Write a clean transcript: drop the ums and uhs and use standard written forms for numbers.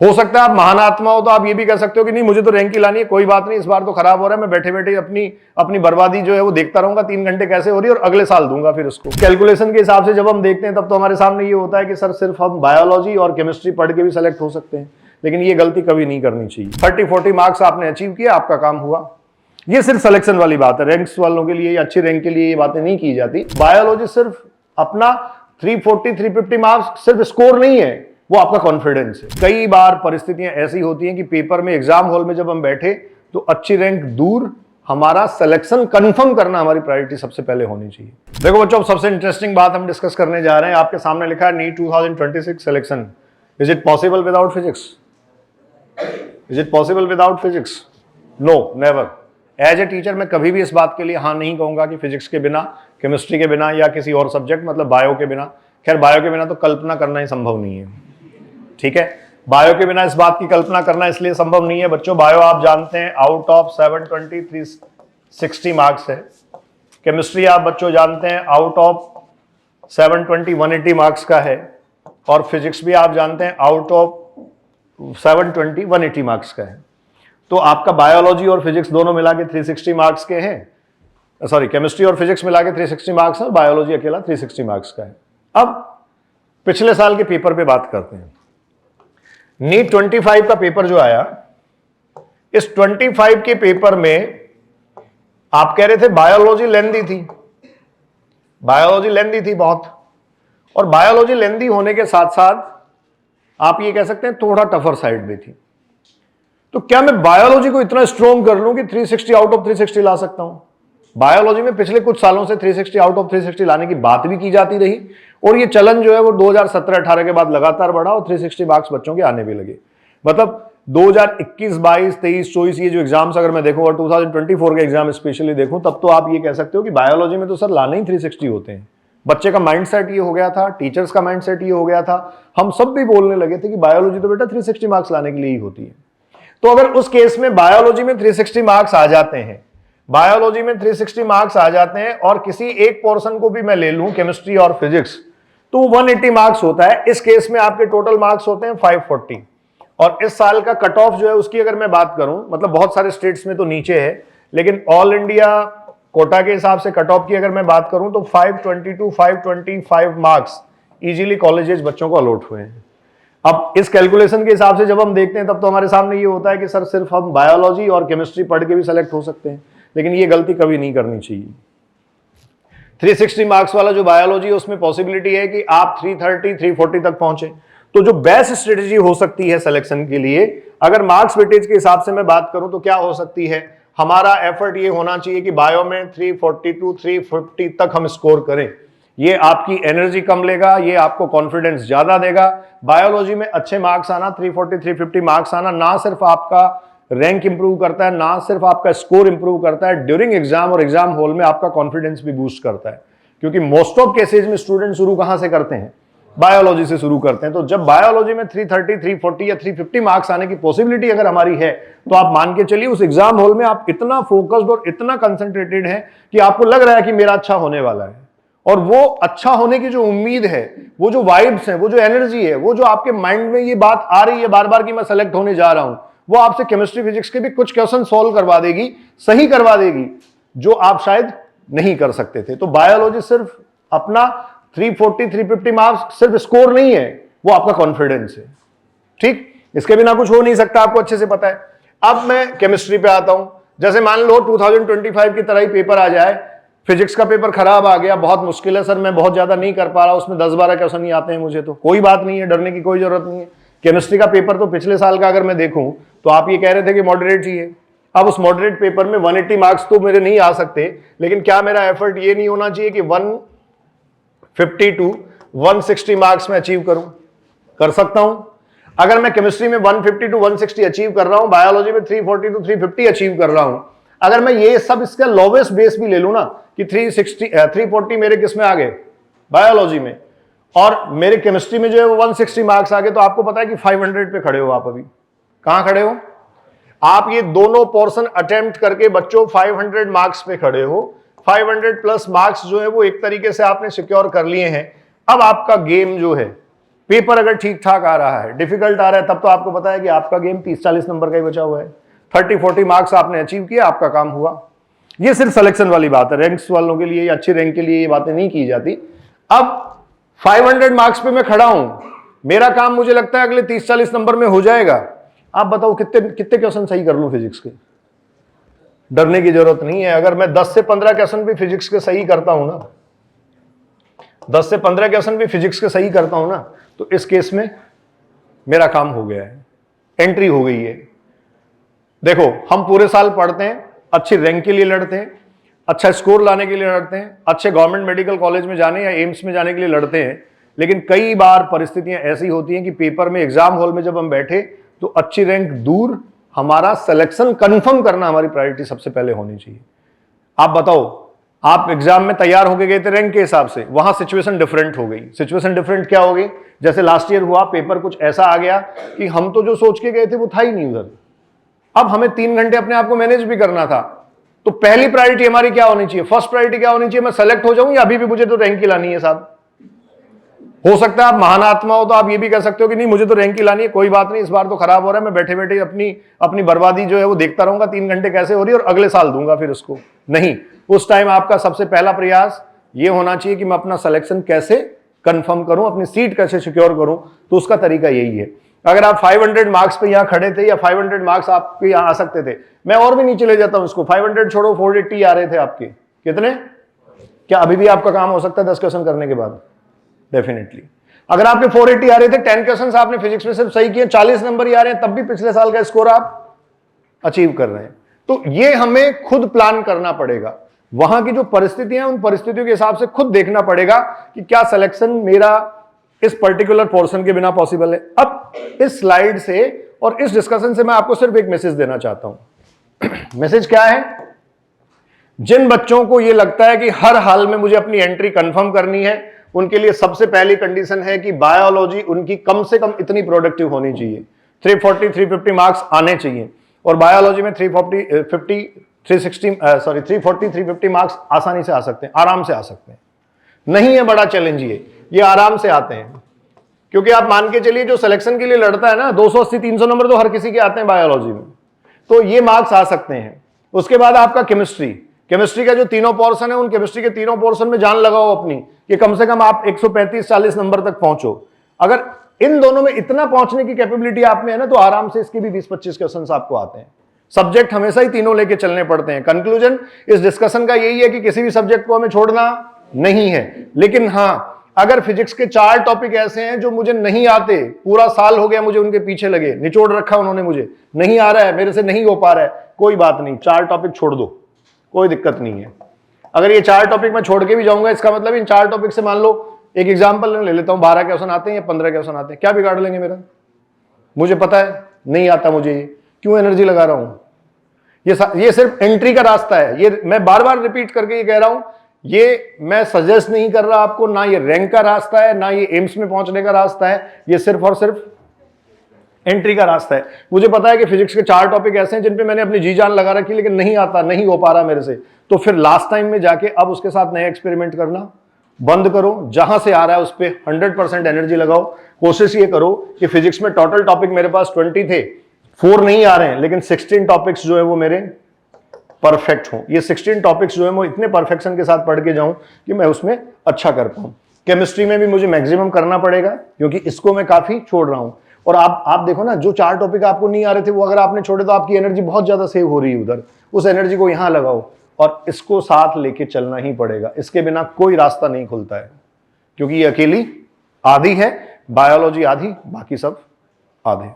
हो सकता है आप महान आत्मा हो तो आप ये भी कह सकते हो कि नहीं मुझे तो रैंक ही लानी है, कोई बात नहीं, इस बार तो खराब हो रहा है, मैं बैठे बैठे अपनी बर्बादी जो है वो देखता रहूंगा 3 घंटे कैसे हो रही है और अगले साल दूंगा फिर उसको। कैलकुलेशन के हिसाब से जब हम देखते हैं तब तो हमारे सामने ये होता है कि सर सिर्फ हम बायोलॉजी और केमिस्ट्री पढ़ के भी सेलेक्ट हो सकते हैं, लेकिन ये गलती कभी नहीं करनी चाहिए। 30-40 मार्क्स आपने अचीव किया, आपका काम हुआ। ये सिर्फ सिलेक्शन वाली बात है, रैंक्स वालों के लिए या अच्छी रैंक के लिए ये बातें नहीं की जाती। बायोलॉजी सिर्फ अपना 340-350 मार्क्स सिर्फ स्कोर नहीं है, वो आपका कॉन्फिडेंस है। कई बार परिस्थितियां ऐसी होती हैं कि पेपर में, एग्जाम हॉल में जब हम बैठे तो अच्छी रैंक दूर, हमारा सिलेक्शन कंफर्म करना हमारी प्रायोरिटी सबसे पहले होनी चाहिए। देखो बच्चों, सबसे इंटरेस्टिंग बात हम डिस्कस करने जा रहे हैं। आपके सामने लिखा है NEET 2026 selection, is it possible without physics? Is it possible without physics? No, never. As a teacher मैं कभी भी इस बात के लिए हाँ नहीं कहूंगा कि फिजिक्स के बिना, केमिस्ट्री के बिना या किसी और सब्जेक्ट मतलब बायो के बिना। खैर बायो के बिना तो कल्पना करना ही संभव नहीं है, ठीक है। बायो के बिना इस बात की कल्पना करना इसलिए संभव नहीं है बच्चों, बायो आप जानते हैं आउट ऑफ 720 360 मार्क्स है। केमिस्ट्री आप बच्चों जानते हैं आउट ऑफ 720 180 मार्क्स का है, और फिजिक्स भी आप जानते हैं आउट ऑफ 720 180 मार्क्स का है। तो आपका बायोलॉजी और फिजिक्स दोनों मिला के 360 मार्क्स के हैं, सॉरी केमिस्ट्री और फिजिक्स मिला के 360 मार्क्स है, बायोलॉजी अकेला 360 मार्क्स का है। अब पिछले साल के पेपर पे बात करते हैं। नीट 25 का पेपर जो आया, इस 25 के पेपर में आप कह रहे थे बायोलॉजी लेंदी थी, बायोलॉजी लेंदी थी बहुत, और बायोलॉजी लेंदी होने के साथ साथ आप ये कह सकते हैं थोड़ा टफर साइड भी थी। तो क्या मैं बायोलॉजी को इतना स्ट्रॉन्ग कर लूं कि 360 आउट ऑफ 360 ला सकता हूं? बायोलॉजी में पिछले कुछ सालों से 360 आउट ऑफ 360 लाने की बात भी की जाती रही, और ये चलन जो है वो 2017-18 के बाद लगातार बढ़ा और 360 मार्क्स बच्चों के आने भी लगे। मतलब 2021, 22, 23, 24 ये जो एग्जाम्स अगर मैं देखूं और 2024 के एग्जाम स्पेशली देखूं, तब तो आप ये कह सकते हो कि बायोलॉजी में तो सर लाने ही 360 होते हैं। बच्चे का माइंडसेट ये हो गया था, टीचर्स का माइंडसेट ये हो गया था, हम सब भी बोलने लगे थे कि बायोलॉजी तो बेटा 360 मार्क्स लाने के लिए ही होती है। तो अगर उस केस में बायोलॉजी में 360 मार्क्स आ जाते हैं, बायोलॉजी में 360 मार्क्स आ जाते हैं और किसी एक पोर्शन को भी मैं ले लूं केमिस्ट्री और फिजिक्स, तो 180 मार्क्स होता है। इस केस में आपके टोटल मार्क्स होते हैं 540, और इस साल का कट ऑफ जो है उसकी अगर मैं बात करूं, मतलब बहुत सारे स्टेट्स में तो नीचे है, लेकिन ऑल इंडिया कोटा के हिसाब से कट ऑफ की अगर मैं बात करूं तो 522 525 मार्क्स इजीली कॉलेजेस बच्चों को अलॉट हुए हैं। अब इस कैलकुलेशन के हिसाब से जब हम देखते हैं तब तो हमारे सामने ये होता है कि सर सिर्फ हम बायोलॉजी और केमिस्ट्री पढ़ के भी सेलेक्ट हो सकते हैं, लेकिन ये गलती कभी नहीं करनी चाहिए। 360 मार्क्स वाला जो बायोलॉजी है उसमें पॉसिबिलिटी है कि आप 330 340 तक पहुंचे। तो जो बेस्ट स्ट्रेटेजी हो सकती है सिलेक्शन के लिए, अगर मार्क्स वेटेज के हिसाब से मैं बात करूं तो क्या हो सकती है, हमारा एफर्ट ये होना चाहिए कि बायो में 342 350 तक हम स्कोर करें। ये आपकी एनर्जी कम लेगा, ये आपको कॉन्फिडेंस ज्यादा देगा। बायोलॉजी में अच्छे मार्क्स आना, 340 350 मार्क्स आना, ना सिर्फ आपका रैंक इंप्रूव करता है, ना सिर्फ आपका स्कोर इंप्रूव करता है, ड्यूरिंग एग्जाम और एग्जाम हॉल में आपका कॉन्फिडेंस भी बूस्ट करता है। क्योंकि मोस्ट ऑफ केसेज में स्टूडेंट शुरू कहां से करते हैं, बायोलॉजी से शुरू करते हैं। तो जब बायोलॉजी में 330 340 या 350 मार्क्स आने की पॉसिबिलिटी अगर हमारी है, तो आप मान के चलिए उस एग्जाम हॉल में आप इतना फोकस्ड और इतना कंसंट्रेटेड है कि आपको लग रहा है कि मेरा अच्छा होने वाला है। और वो अच्छा होने की जो उम्मीद है, वो जो वाइब्स है, वो जो एनर्जी है, वो जो आपके माइंड में ये बात आ रही है बार बार कि मैं सेलेक्ट होने जा रहा हूं, वो आपसे केमिस्ट्री फिजिक्स के भी कुछ क्वेश्चन सॉल्व करवा देगी, सही करवा देगी, जो आप शायद नहीं कर सकते थे। तो बायोलॉजी सिर्फ अपना 340 350 मार्क्स सिर्फ स्कोर नहीं है, वो आपका कॉन्फिडेंस है। ठीक, इसके बिना कुछ हो नहीं सकता, आपको अच्छे से पता है। अब मैं केमिस्ट्री पे आता हूं। जैसे मान लो 2025 की तरह ही पेपर आ जाए, फिजिक्स का पेपर खराब आ गया, बहुत मुश्किल है सर, मैं बहुत ज्यादा नहीं कर पा रहा, उसमें 10-12 क्वेश्चन ही आते हैं मुझे, तो कोई बात नहीं है, डरने की कोई जरूरत नहीं है। केमिस्ट्री का पेपर तो पिछले साल का अगर मैं देखूं तो आप ये कह रहे थे कि मॉडरेट ही है। अब उस मॉडरेट पेपर में 180 मार्क्स तो मेरे नहीं आ सकते, लेकिन क्या मेरा एफर्ट ये नहीं होना चाहिए कि 152 160 मार्क्स में अचीव करूं? कर सकता हूं। अगर मैं केमिस्ट्री में 152 160 अचीव कर रहा हूं, बायोलॉजी में 340 350 अचीव कर रहा हूं, अगर मैं ये सब इसका लोवेस्ट बेस भी ले लूं ना कि 340 मेरे किस में आ गए, बायोलॉजी में, और मेरे केमिस्ट्री में जो है वो 160 मार्क्स आ गए, तो आपको पता है कि 500 पे खड़े हो। आप अभी कहां खड़े हो? आप ये दोनों पोर्शन अटेम्प्ट करके बच्चों 500 मार्क्स पे खड़े हो। 500 प्लस मार्क्स जो है वो एक तरीके से आपने सिक्योर कर लिए हैं। अब आपका गेम जो है पेपर अगर ठीक ठाक आ रहा है, डिफिकल्ट आ रहा है, तब तो आपको पता है कि आपका गेम 30-40 नंबर का ही बचा हुआ है। 30-40 मार्क्स आपने अचीव किया, आपका काम हुआ। ये सिर्फ सिलेक्शन वाली बात है, रैंक्स वालों के लिए, अच्छी रैंक के लिए ये बातें नहीं की जाती। अब 500 मार्क्स पे मैं खड़ा हूं, मेरा काम मुझे लगता है अगले 30-40 नंबर में हो जाएगा। आप बताओ कितने कितने क्वेश्चन सही कर लूं फिजिक्स के? डरने की जरूरत नहीं है। अगर मैं 10 से 15 क्वेश्चन भी फिजिक्स के सही करता हूं ना, 10 से 15 क्वेश्चन भी फिजिक्स के सही करता हूं ना, तो इस केस में मेरा काम हो गया है, एंट्री हो गई है। देखो, हम पूरे साल पढ़ते हैं, अच्छी रैंक के लिए लड़ते हैं, अच्छा स्कोर लाने के लिए लड़ते हैं, अच्छे गवर्नमेंट मेडिकल कॉलेज में जाने या एम्स में जाने के लिए लड़ते हैं, लेकिन कई बार परिस्थितियां ऐसी होती हैं कि पेपर में, एग्जाम हॉल में जब हम बैठे तो अच्छी रैंक दूर, हमारा सिलेक्शन कंफर्म करना हमारी प्रायोरिटी सबसे पहले होनी चाहिए। आप बताओ, आप एग्जाम में तैयार होके गए थे रैंक के हिसाब से, वहां सिचुएशन डिफरेंट हो गई। सिचुएशन डिफरेंट क्या हो गई? जैसे लास्ट ईयर हुआ, पेपर कुछ ऐसा आ गया कि हम तो जो सोच के गए थे वो था ही नहीं उधर। अब हमें 3 घंटे अपने आप को मैनेज भी करना था, तो पहली प्रायोरिटी हमारी क्या होनी चाहिए? फर्स्ट प्रायोरिटी क्या होनी चाहिए? मैं सेलेक्ट हो जाऊं या अभी भी मुझे तो रैंक ही लानी है साहब? हो सकता है आप महान आत्मा हो तो आप ये भी कह सकते हो कि नहीं, मुझे तो रैंक ही लानी है, कोई बात नहीं, इस बार तो खराब हो रहा है, मैं बैठे बैठे अपनी बर्बादी जो है वो देखता रहूंगा 3 घंटे कैसे हो रही है और अगले साल दूंगा फिर उसको। नहीं, उस टाइम आपका सबसे पहला प्रयास ये होना चाहिए कि मैं अपना सिलेक्शन कैसे कंफर्म करूं, अपनी सीट कैसे सिक्योर करूं। तो उसका तरीका यही है। अगर आप 500 मार्क्स पे यहां खड़े थे या 500 मार्क्स आपके यहां आ सकते थे, मैं और भी नीचे ले जाता हूं इसको, 500 छोड़ो, 480 आ रहे थे आपके, कितने? क्या अभी भी आपका काम हो सकता है 10 क्वेश्चन करने के बाद? डेफिनेटली। अगर आपके 480 आ रहे थे, 10 क्वेश्चन आपने फिजिक्स में सिर्फ सही किए, 40 नंबर ही आ रहे हैं, तब भी पिछले साल का स्कोर आप अचीव कर रहे हैं। तो ये हमें खुद प्लान करना पड़ेगा, वहां की जो परिस्थितियां हैं उन परिस्थितियों के हिसाब से खुद देखना पड़ेगा कि क्या सिलेक्शन मेरा इस पर्टिकुलर पोर्शन के बिना पॉसिबल है। अब इस स्लाइड से और इस डिस्कशन से मैं आपको सिर्फ एक मैसेज देना चाहता हूं। मैसेज क्या है? जिन बच्चों को यह लगता है कि हर हाल में मुझे अपनी एंट्री कंफर्म करनी है, उनके लिए सबसे पहली कंडीशन है कि बायोलॉजी उनकी कम से कम इतनी प्रोडक्टिव होनी चाहिए, 340-350 मार्क्स आने चाहिए। और बायोलॉजी में 340-350 मार्क्स आसानी से आ सकते हैं, आराम से आ सकते हैं। नहीं है बड़ा चैलेंज ये आराम से आते हैं। क्योंकि आप मान के चलिए, जो सिलेक्शन के लिए लड़ता है ना, 280-300 नंबर तो हर किसी के आते हैं बायोलॉजी में, तो ये मार्क्स आ सकते हैं। उसके बाद आपका केमिस्ट्री का जो तीनों पोर्शन है, उन केमिस्ट्री के तीनों पोर्शन में जान लगाओ अपनी कि कम से कम आप 135-40 नंबर तक पहुंचो। अगर इन दोनों में इतना पहुंचने की कैपेबिलिटी आप में है ना, तो आराम से इसके भी 20-25 क्वेश्चंस आपको आते हैं। सब्जेक्ट हमेशा ही तीनों लेके चलने पड़ते हैं। कंक्लूजन इस डिस्कशन का यही है कि किसी भी सब्जेक्ट को हमें छोड़ना नहीं है। लेकिन हां, अगर फिजिक्स के 4 टॉपिक ऐसे हैं जो मुझे नहीं आते, पूरा साल हो गया मुझे उनके पीछे लगे, निचोड़ रखा उन्होंने, मुझे नहीं आ रहा है, मेरे से नहीं हो पा रहा है, कोई बात नहीं, 4 टॉपिक छोड़ दो, कोई दिक्कत नहीं है। अगर ये 4 टॉपिक मैं छोड़ के भी जाऊंगा, इसका मतलब इन 4 टॉपिक से मान लो, एक एग्जांपल ले लेता हूं, 12 क्वेश्चन आते हैं या 15 क्वेश्चन आते हैं, क्या बिगाड़ लेंगे मेरा? मुझे पता है नहीं आता, मुझे क्यों एनर्जी लगा रहा हूं? ये सिर्फ एंट्री का रास्ता है। ये मैं बार बार रिपीट करके ये कह रहा हूं, ये मैं सजेस्ट नहीं कर रहा आपको, ना ये रैंक का रास्ता है, ना ये एम्स में पहुंचने का रास्ता है, ये सिर्फ और सिर्फ एंट्री का रास्ता है। मुझे पता है कि फिजिक्स के 4 टॉपिक ऐसे हैं जिन पे मैंने अपनी जी जान लगा रखी, लेकिन नहीं आता, नहीं हो पा रहा मेरे से। तो फिर लास्ट टाइम में जाके अब उसके साथ नया एक्सपेरिमेंट करना बंद करो, जहां से आ रहा है उस पर 100% एनर्जी लगाओ। कोशिश ये करो कि फिजिक्स में टोटल टॉपिक मेरे पास 20 थे, 4 नहीं आ रहे हैं, लेकिन 16 टॉपिक्स जो है वो मेरे परफेक्ट हों। ये 16 टॉपिक्स जो है वो इतने परफेक्शन के साथ पढ़ के जाऊं कि मैं उसमें अच्छा कर पाऊं। केमिस्ट्री में भी मुझे मैक्सिमम करना पड़ेगा, क्योंकि इसको मैं काफी छोड़ रहा हूं। और आप देखो ना, जो 4 टॉपिक आपको नहीं आ रहे थे, वो अगर आपने छोड़े तो आपकी एनर्जी बहुत ज्यादा सेव हो रही है उधर। उस एनर्जी को यहां लगाओ और इसको साथ लेके चलना ही पड़ेगा। इसके बिना कोई रास्ता नहीं खुलता है, क्योंकि ये अकेली आधी है, बायोलॉजी आधी, बाकी सब आधे।